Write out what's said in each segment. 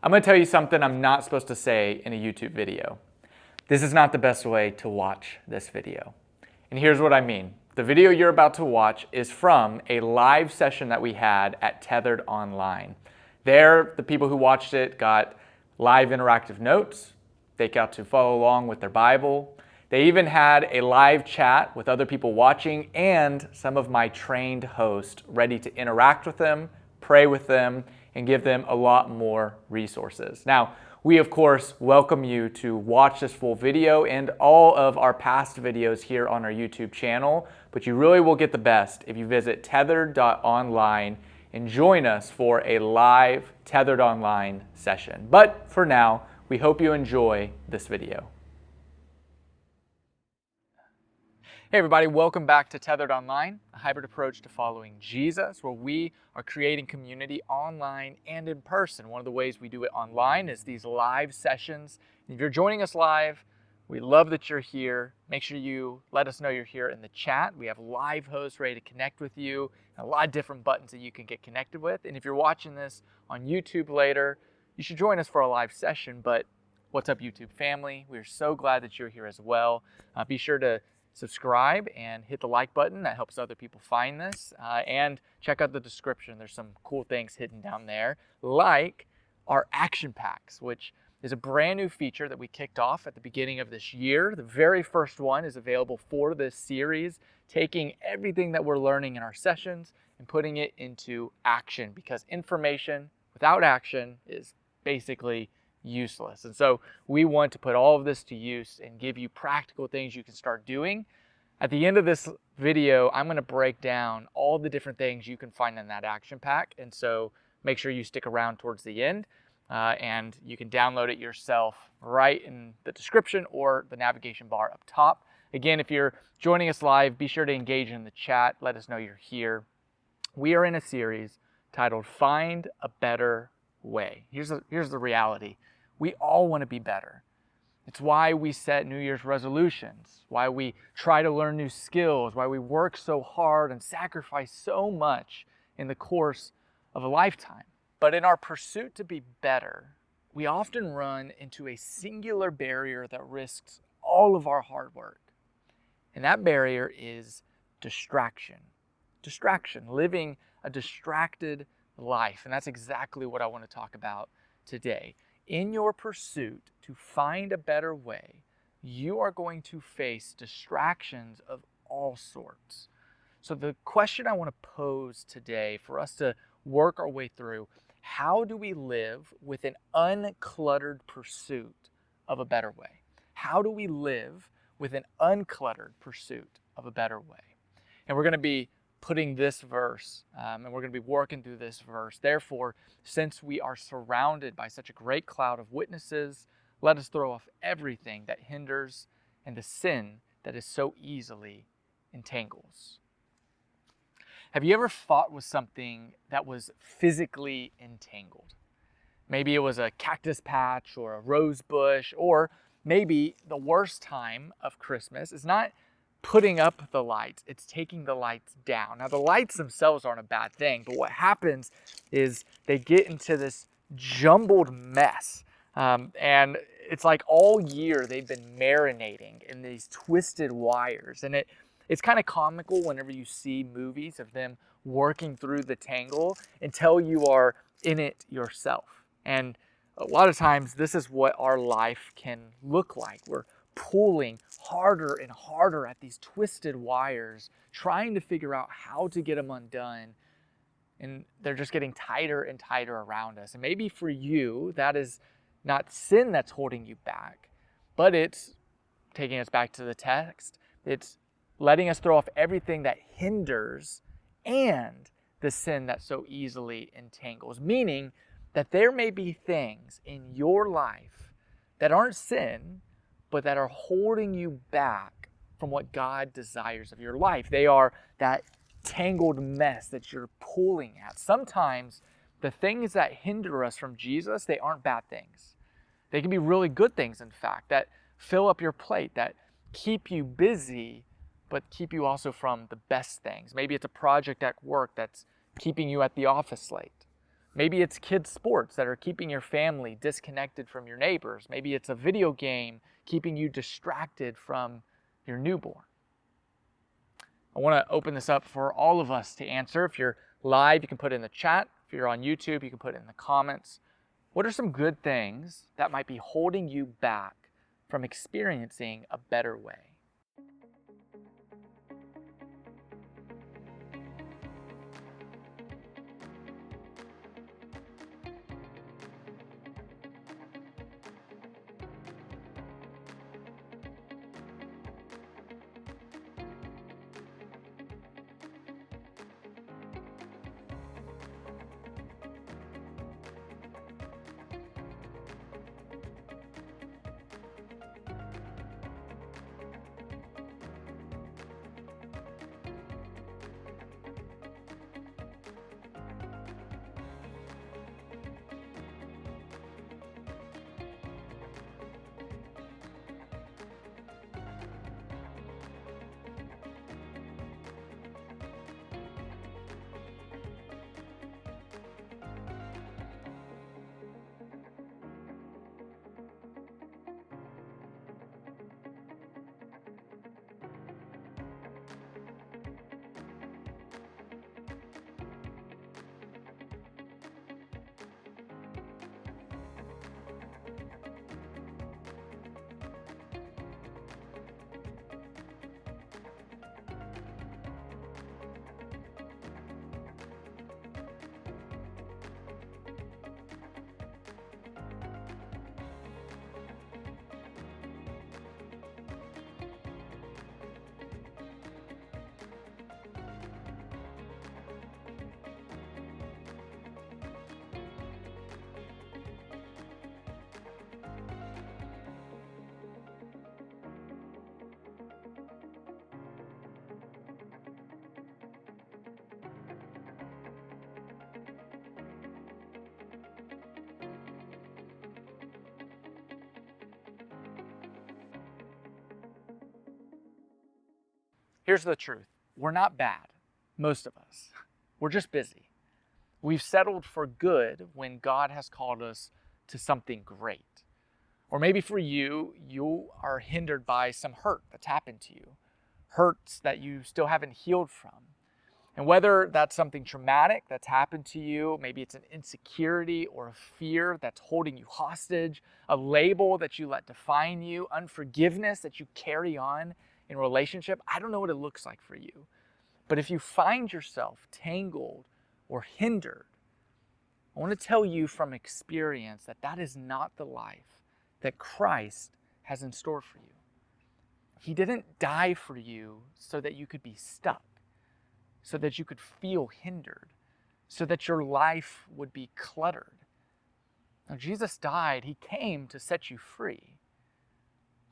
I'm going to tell you something I'm not supposed to say in a YouTube video. This is not the best way to watch this video. And here's what I mean. The video you're about to watch is from a live session that we had at Tethered online. There, the people who watched it got live interactive notes. They got to follow along with their Bible. They even had a live chat with other people watching and some of my trained hosts ready to interact with them, pray with them, and give them a lot more resources. Now, we of course welcome you to watch this full video and all of our past videos here on our YouTube channel, but you really will get the best if you visit tethered.online and join us for a live Tethered Online session. But for now, we hope you enjoy this video. Hey everybody, welcome back to Tethered Online, a hybrid approach to following Jesus, where we are creating community online and in person. One of the ways we do it online is these live sessions. And if you're joining us live, we love that you're here. Make sure you let us know you're here in the chat. We have live hosts ready to connect with you, and a lot of different buttons that you can get connected with. And if you're watching this on YouTube later, you should join us for a live session. But what's up, YouTube family? We're so glad that you're here as well. Be sure to subscribe and hit the like button. That helps other people find this. And check out the description. There's some cool things hidden down there, like our action packs, which is a brand new feature that we kicked off at the beginning of this year. The very first one is available for this series, taking everything that we're learning in our sessions and putting it into action, because information without action is basically useless. And so we want to put all of this to use and give you practical things you can start doing. At the end of this video, I'm going to break down all the different things you can find in that action pack. And so make sure you stick around towards the end. And you can download it yourself right in the description or the navigation bar up top. Again, if you're joining us live, be sure to engage in the chat. Let us know you're here. We are in a series titled Find a Better Way. Here's the reality. We all want to be better. It's why we set New Year's resolutions, why we try to learn new skills, why we work so hard and sacrifice so much in the course of a lifetime. But in our pursuit to be better, we often run into a singular barrier that risks all of our hard work. And that barrier is distraction. Distraction, living a distracted life. And that's exactly what I want to talk about today. In your pursuit to find a better way, you are going to face distractions of all sorts. So the question I want to pose today for us to work our way through: how do we live with an uncluttered pursuit of a better way? How do we live with an uncluttered pursuit of a better way? And we're going to be putting this verse, and we're going to be working through this verse. Therefore, since we are surrounded by such a great cloud of witnesses, let us throw off everything that hinders and the sin that is so easily entangles. Have you ever fought with something that was physically entangled? Maybe it was a cactus patch or a rose bush, or maybe the worst time of Christmas is not putting up the lights, it's taking the lights down. Now, the lights themselves aren't a bad thing, but what happens is they get into this jumbled mess. And it's like all year they've been marinating in these twisted wires. And it's kind of comical whenever you see movies of them working through the tangle until you are in it yourself. And a lot of times this is what our life can look like. We're pulling harder and harder at these twisted wires, trying to figure out how to get them undone. And they're just getting tighter and tighter around us. And maybe for you, that is not sin that's holding you back, but it's taking us back to the text. It's letting us throw off everything that hinders and the sin that so easily entangles. Meaning that there may be things in your life that aren't sin, but that are holding you back from what God desires of your life. They are that tangled mess that you're pulling at. Sometimes the things that hinder us from Jesus, they aren't bad things. They can be really good things, in fact, that fill up your plate, that keep you busy, but keep you also from the best things. Maybe it's a project at work that's keeping you at the office late. Maybe it's kids' sports that are keeping your family disconnected from your neighbors. Maybe it's a video game keeping you distracted from your newborn. I want to open this up for all of us to answer. If you're live, you can put it in the chat. If you're on YouTube, you can put it in the comments. What are some good things that might be holding you back from experiencing a better way? Here's the truth. We're not bad, most of us. We're just busy. We've settled for good when God has called us to something great. Or maybe for you, you are hindered by some hurt that's happened to you, hurts that you still haven't healed from. And whether that's something traumatic that's happened to you, maybe it's an insecurity or a fear that's holding you hostage, a label that you let define you, unforgiveness that you carry on in relationship, I don't know what it looks like for you. But if you find yourself tangled or hindered, I want to tell you from experience that that is not the life that Christ has in store for you. He didn't die for you so that you could be stuck, so that you could feel hindered, so that your life would be cluttered. Now, Jesus died, he came to set you free.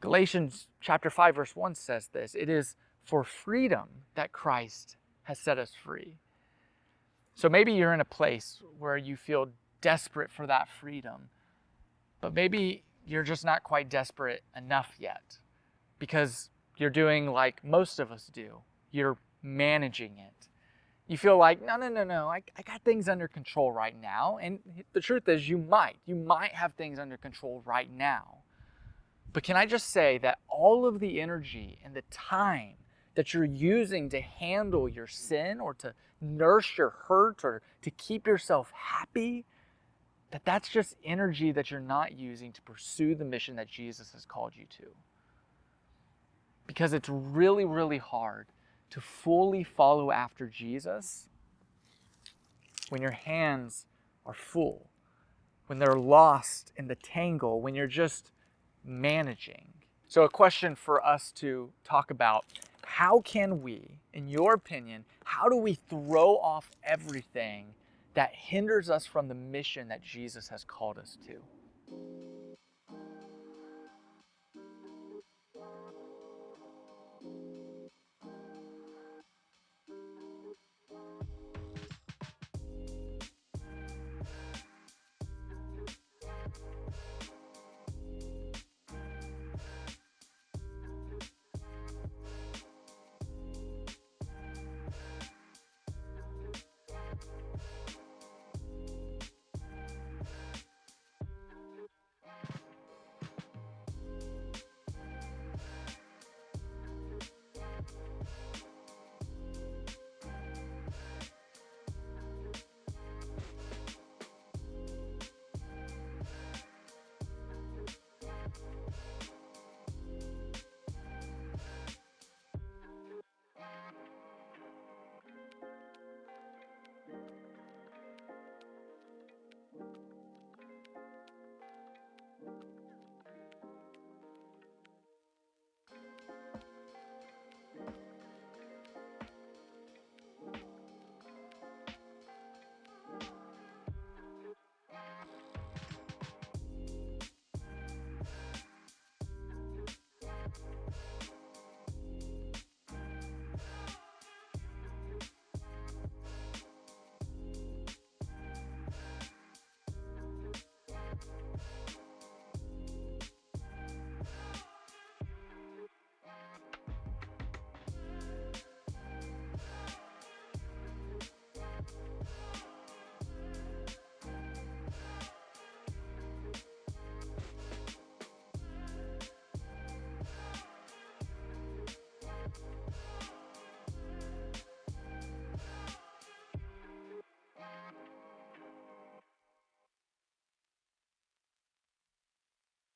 Galatians chapter 5, verse 1 says this, it is for freedom that Christ has set us free. So maybe you're in a place where you feel desperate for that freedom, but maybe you're just not quite desperate enough yet because you're doing like most of us do. You're managing it. You feel like, no, I got things under control right now. And the truth is you might have things under control right now. But can I just say that all of the energy and the time that you're using to handle your sin or to nurse your hurt or to keep yourself happy, that's just energy that you're not using to pursue the mission that Jesus has called you to. Because it's really, really hard to fully follow after Jesus when your hands are full, when they're lost in the tangle, when you're just managing. So a question for us to talk about, how can we, in your opinion, how do we throw off everything that hinders us from the mission that Jesus has called us to?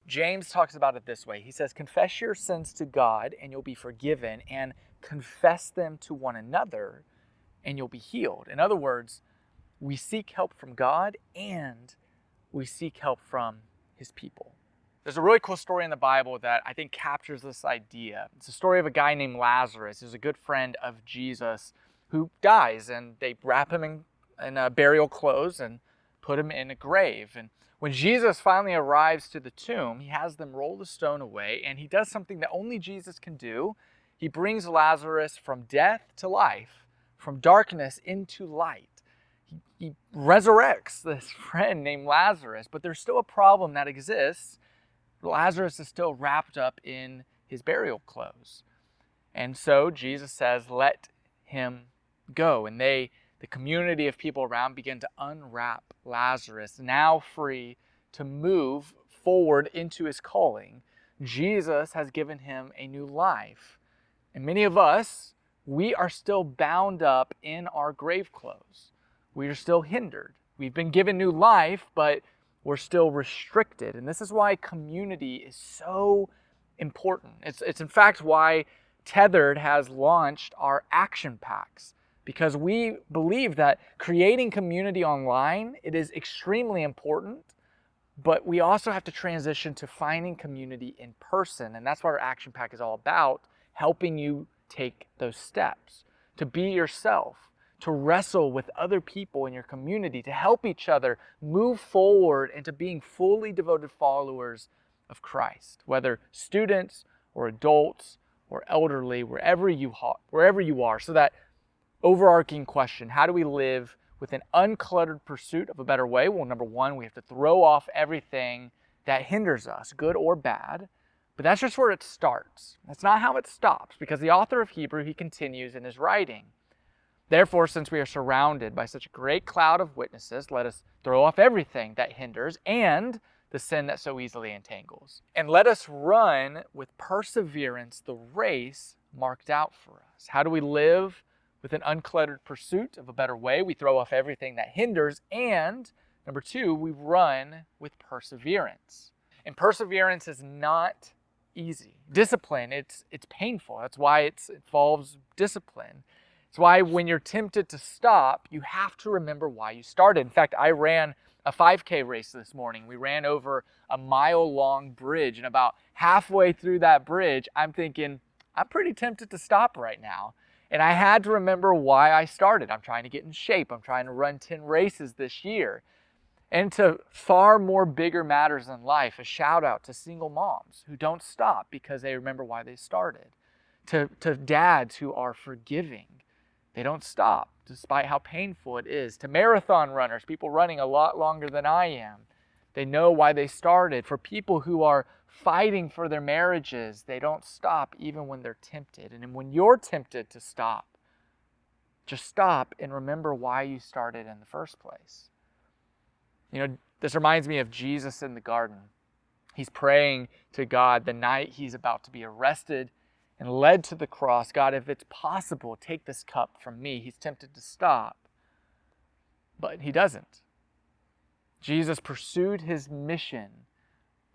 James talks about it this way. He says, confess your sins to God and you'll be forgiven, and confess them to one another and you'll be healed. In other words, we seek help from God and we seek help from his people. There's a really cool story in the Bible that I think captures this idea. It's a story of a guy named Lazarus, who's a good friend of Jesus, who dies, and they wrap him in burial clothes and put him in a grave. And when Jesus finally arrives to the tomb, he has them roll the stone away, and he does something that only Jesus can do. He brings Lazarus from death to life, from darkness into light. He resurrects this friend named Lazarus, but there's still a problem that exists. Lazarus is still wrapped up in his burial clothes. And so Jesus says, let him go. And the community of people around, begin to unwrap Lazarus, now free to move forward into his calling. Jesus has given him a new life. And many of us, we are still bound up in our grave clothes. We are still hindered. We've been given new life, but we're still restricted. And this is why community is so important. It's in fact why Tethered has launched our action packs, because we believe that creating community online, it is extremely important, but we also have to transition to finding community in person. And that's what our action pack is all about, helping you take those steps to be yourself, to wrestle with other people in your community, to help each other move forward into being fully devoted followers of Christ, whether students or adults or elderly, wherever you are. So that overarching question, how do we live with an uncluttered pursuit of a better way? Well, number one, we have to throw off everything that hinders us, good or bad. But that's just where it starts. That's not how it stops, because the author of Hebrew, he continues in his writing. Therefore, since we are surrounded by such a great cloud of witnesses, let us throw off everything that hinders and the sin that so easily entangles. And let us run with perseverance the race marked out for us. How do we live with an uncluttered pursuit of a better way? We throw off everything that hinders, and number two, we run with perseverance. And perseverance is not easy. Discipline, it's painful. That's why it involves discipline. It's why when you're tempted to stop, you have to remember why you started. In fact, I ran a 5K race this morning. We ran over a mile-long bridge, and about halfway through that bridge, I'm thinking, I'm pretty tempted to stop right now. And I had to remember why I started. I'm trying to get in shape. I'm trying to run 10 races this year. And to far more bigger matters in life, a shout out to single moms who don't stop because they remember why they started. To dads who are forgiving. They don't stop despite how painful it is. To marathon runners, people running a lot longer than I am. They know why they started. For people who are fighting for their marriages, they don't stop even when they're tempted. And when you're tempted to stop, just stop and remember why you started in the first place. You know, this reminds me of Jesus in the garden. He's praying to God the night he's about to be arrested and led to the cross. God, if it's possible, take this cup from me. He's tempted to stop, but he doesn't. Jesus pursued his mission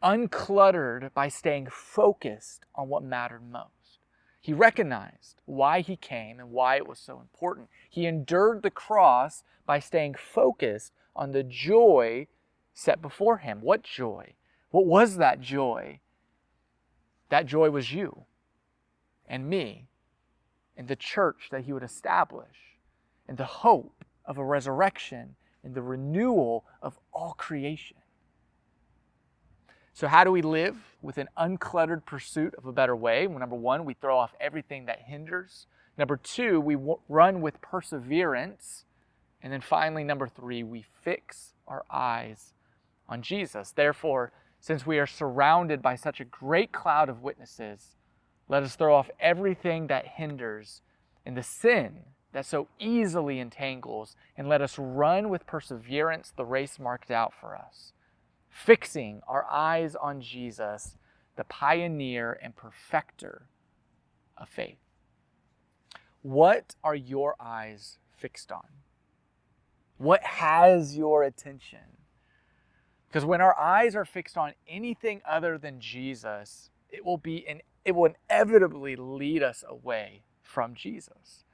uncluttered by staying focused on what mattered most. He recognized why he came and why it was so important. He endured the cross by staying focused on the joy set before him. What joy? What was that joy? That joy was you and me and the church that he would establish, and the hope of a resurrection and the renewal of all creation. So how do we live with an uncluttered pursuit of a better way? Well, number one, we throw off everything that hinders. Number two, we run with perseverance. And then finally, number three, we fix our eyes on Jesus. Therefore, since we are surrounded by such a great cloud of witnesses, let us throw off everything that hinders and the sin that so easily entangles, and let us run with perseverance the race marked out for us, fixing our eyes on Jesus, the pioneer and perfecter of faith. What are your eyes fixed on? What has your attention? Because when our eyes are fixed on anything other than Jesus, it will inevitably lead us away from Jesus.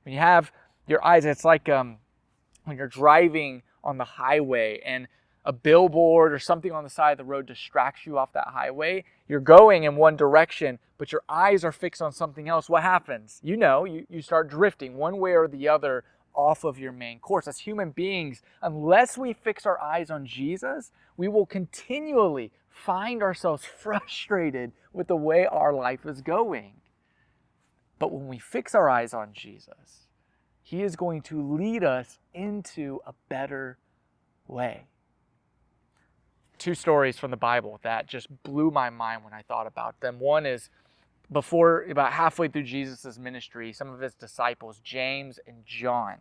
When you have your eyes, it's like when you're driving on the highway and a billboard or something on the side of the road distracts you off that highway. You're going in one direction, but your eyes are fixed on something else. What happens? You start drifting one way or the other off of your main course. As human beings, unless we fix our eyes on Jesus, we will continually find ourselves frustrated with the way our life is going. But when we fix our eyes on Jesus, He is going to lead us into a better way. 2 stories from the Bible that just blew my mind when I thought about them. One is about halfway through Jesus' ministry, some of his disciples, James and John,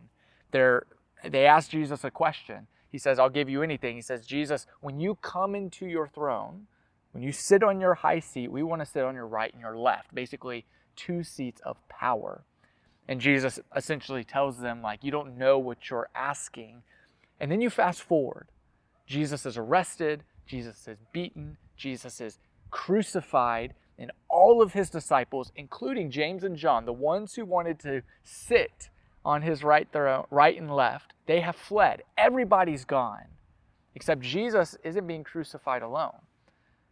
they asked Jesus a question. He says, I'll give you anything. He says, Jesus, when you come into your throne, when you sit on your high seat, we want to sit on your right and your left. Basically, 2 seats of power. And Jesus essentially tells them, you don't know what you're asking. And then you fast forward. Jesus is arrested, Jesus is beaten, Jesus is crucified, and all of his disciples, including James and John, the ones who wanted to sit on his right and left, they have fled. Everybody's gone, except Jesus isn't being crucified alone.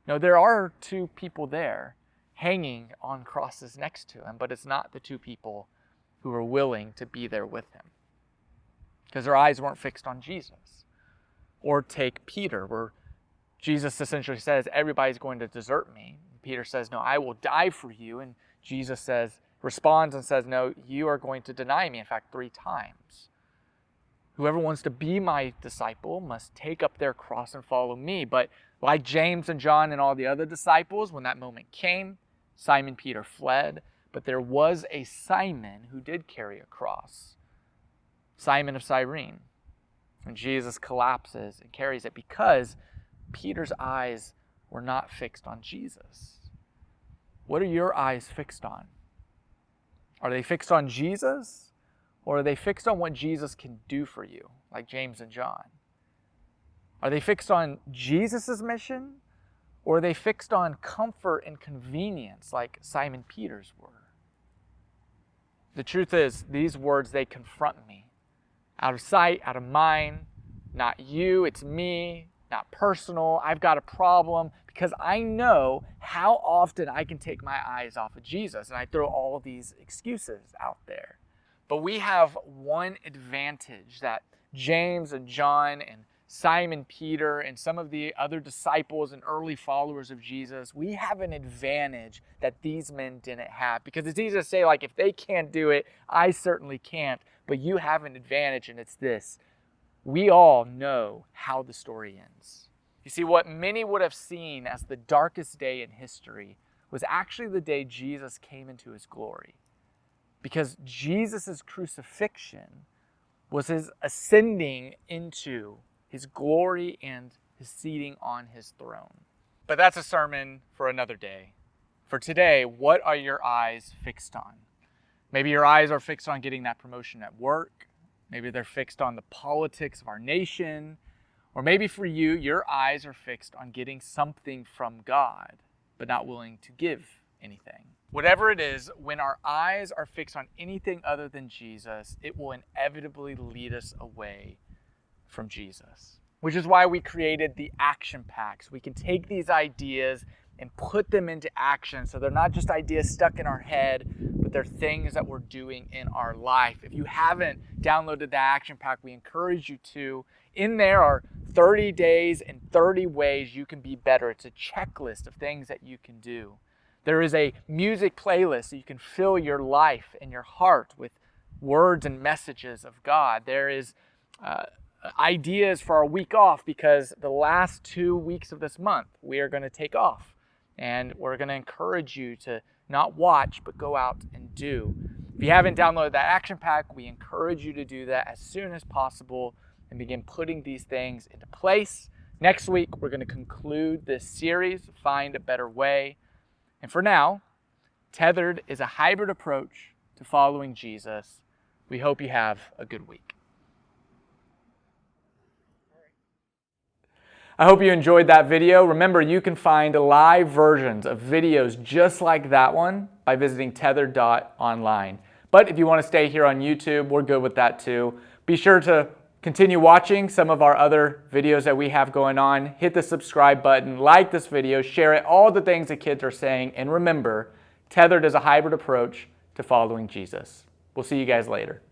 No, there are 2 people there hanging on crosses next to him, but it's not the 2 people who are willing to be there with him because their eyes weren't fixed on Jesus. Or take Peter, where Jesus essentially says, everybody's going to desert me. Peter says, no, I will die for you. And Jesus responds and says, no, you are going to deny me, in fact, 3 times. Whoever wants to be my disciple must take up their cross and follow me. But like James and John and all the other disciples, when that moment came, Simon Peter fled. But there was a Simon who did carry a cross, Simon of Cyrene. And Jesus collapses and carries it because Peter's eyes were not fixed on Jesus. What are your eyes fixed on? Are they fixed on Jesus? Or are they fixed on what Jesus can do for you, like James and John? Are they fixed on Jesus' mission? Or are they fixed on comfort and convenience, like Simon Peter's were? The truth is, these words, they confront me. Out of sight, out of mind, not you, it's me, not personal. I've got a problem because I know how often I can take my eyes off of Jesus, and I throw all of these excuses out there. But we have one advantage that James and John and Simon Peter and some of the other disciples and early followers of Jesus, we have an advantage that these men didn't have. Because it's easy to say, if they can't do it, I certainly can't. But you have an advantage, and it's this. We all know how the story ends. You see, what many would have seen as the darkest day in history was actually the day Jesus came into his glory. Because Jesus' crucifixion was his ascending into his glory and his seating on his throne. But that's a sermon for another day. For today, what are your eyes fixed on? Maybe your eyes are fixed on getting that promotion at work. Maybe they're fixed on the politics of our nation. Or maybe for you, your eyes are fixed on getting something from God, but not willing to give anything. Whatever it is, when our eyes are fixed on anything other than Jesus, it will inevitably lead us away from Jesus. Which is why we created the action packs. We can take these ideas and put them into action so they're not just ideas stuck in our head, but they're things that we're doing in our life. If you haven't downloaded the action pack, we encourage you to. In there are 30 days and 30 ways you can be better. It's a checklist of things that you can do. There is a music playlist so you can fill your life and your heart with words and messages of God. There is ideas for our week off because the last 2 weeks of this month we are going to take off. And we're going to encourage you to not watch, but go out and do. If you haven't downloaded that action pack, we encourage you to do that as soon as possible and begin putting these things into place. Next week, we're going to conclude this series, Find a Better Way. And for now, Tethered is a hybrid approach to following Jesus. We hope you have a good week. I hope you enjoyed that video. Remember, you can find live versions of videos just like that one by visiting tethered.online. But if you want to stay here on YouTube, we're good with that too. Be sure to continue watching some of our other videos that we have going on. Hit the subscribe button, like this video, share it, all the things that kids are saying. And remember, Tethered is a hybrid approach to following Jesus. We'll see you guys later.